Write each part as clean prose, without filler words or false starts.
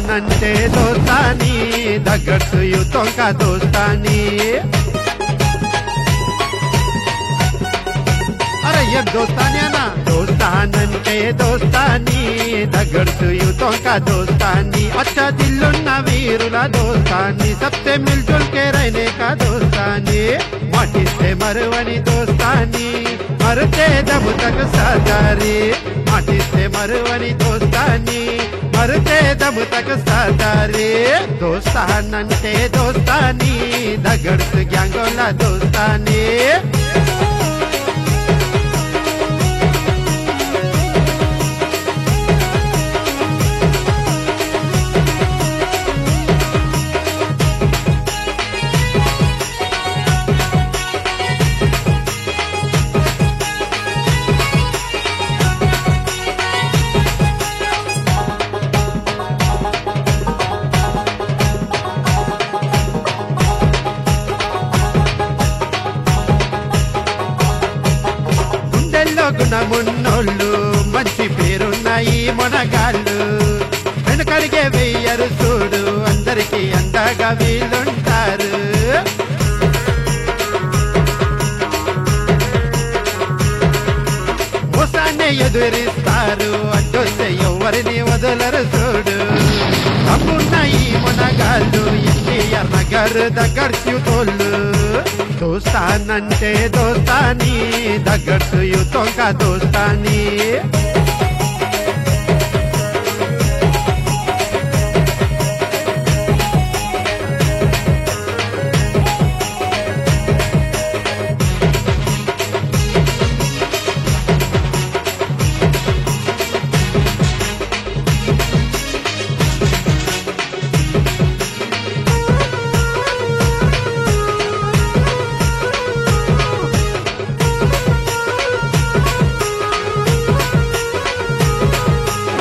దోస్తానంటే దోస్తాని దగ్గట్టు తొంక దోస్తాని అరే ఏం దోస్తాని అన్న దోస్తానంటే దోస్తాని దగ్గట్టు తొంక దోస్తాని अच्छा दिल्లున్న వీరుల దోస్తాని सबसे मिलजुल के रहने का दोस्तानी మాటిస్తే మరువని దోస్తాని మరుతే దము తక్ సాదారి మాటిస్తే మరువని దోస్తాని మరుతే దము తక్ సాదారి దోస్తానంటే దోస్తాని దగ్గర్స్ గ్యాంగోల దోస్తాని గుణమున్నోళ్ళు మంచి పేరున్నాయి మొనగాళ్ళు వెనకడిగే వెయ్యరు చూడు అందరికీ అండగా వీళ్ళుంటారు మోసాన్ని ఎదురిస్తారు అడ్డొస్తే ఎవరిని వదలరు చూడు అప్పున్నాయి మొనగాళ్ళు ఎన్టీఆర్ నగర్ దగ్గర తోళ్ళు దోస్తానంటే దోస్తాని దగ్గట్టు తొంక దోస్తాని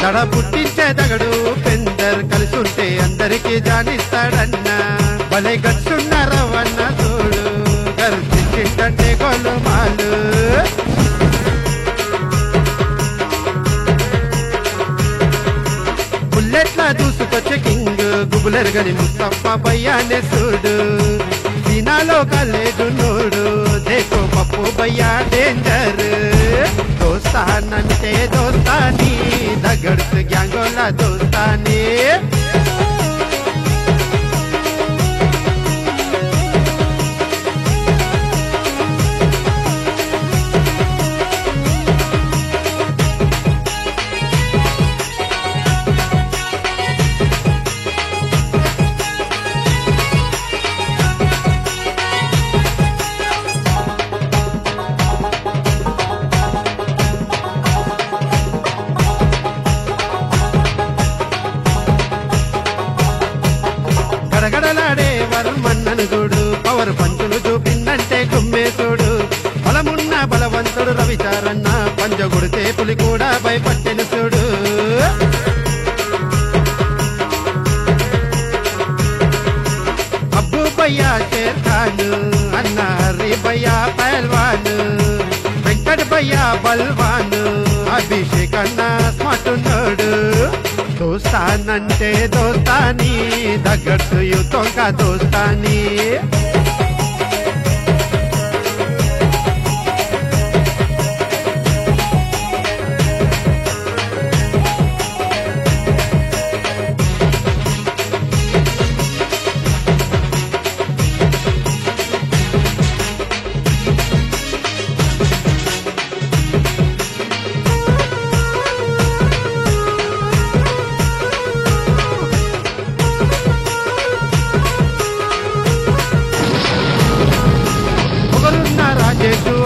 దడ పుట్టించే దగడు పెందర్ కలిసుంటే అందరికీ జానిస్తాడన్నా భలే గచ్చున్నారవన్న చూడు గర్జించింటే గోలుమాలు బుల్లెట్లా దూసుకొచ్చే కింగ్ గుబులెరగని ముస్తఫా భయ్యానే చూడు సీనాలో కాలేదు నోడు దేకో పప్పు భయ్యా డేంజర్ దోస్తానంటే దోస్తాని దగ్గర్స్ గ్యాంగోల దోస్తాని గడగడలాడే వర్మన్నను చూడు పవర్ పంచులు చూపిందంటే కుమ్మేశుడు బలమున్న బలవంతుడు రవిచారన్న పంజగుడితే పులి కూడా భయపట్టెను చూడు అబ్బు భయ్యా షేర్ ఖాన్ అన్న హరి భయ్యా పహల్వాన్ వెంకట్ భయ్యా బల్వాన్ అభిషేక్ అన్న స్మార్ట్ ఉన్నాడు దోస్తానంటే దోస్తాని దగ్గట్టు తొంక దోస్తాని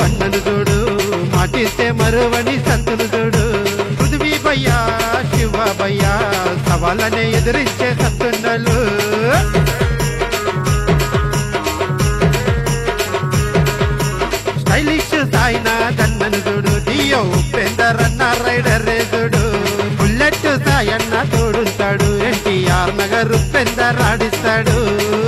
అన్నను చూడు మాటిస్తే మరువని సంతులు చూడు పృథ్వీ భయ్యా శివ భయ్యా సవాళ్ళనే ఎదిరించే సత్తుండలు స్టైలిష్ సాయినాథన్నను చూడు డియో ఉపేందర్ అన్న రైడర్ చూడు బుల్లెట్ సాయన్న తోడుంటాడు ఎన్టీఆర్ నగర్ ఉపేందర్ ఆడిస్తాడు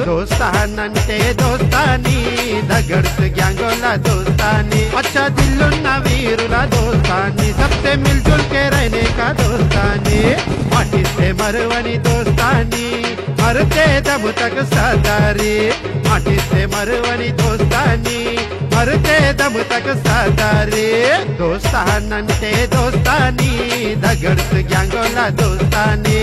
దోస్తానంటే దోస్తా దోస్తాని దగడ్స్ గ్యాంగోలా దోస్తాని अच्छा दिल्लुన్న వీరుల దోస్తాని सबसे मिलजुल के रहने का दोस्तानी माटिसे मरवनी दोस्तानी मरते दम तक सादारी माटिसे मरवनी दोस्तानी मरते दम तक सादारी दोस्तान అంటే दोस्तानी दगड्स ग्यांगोला दोस्तानी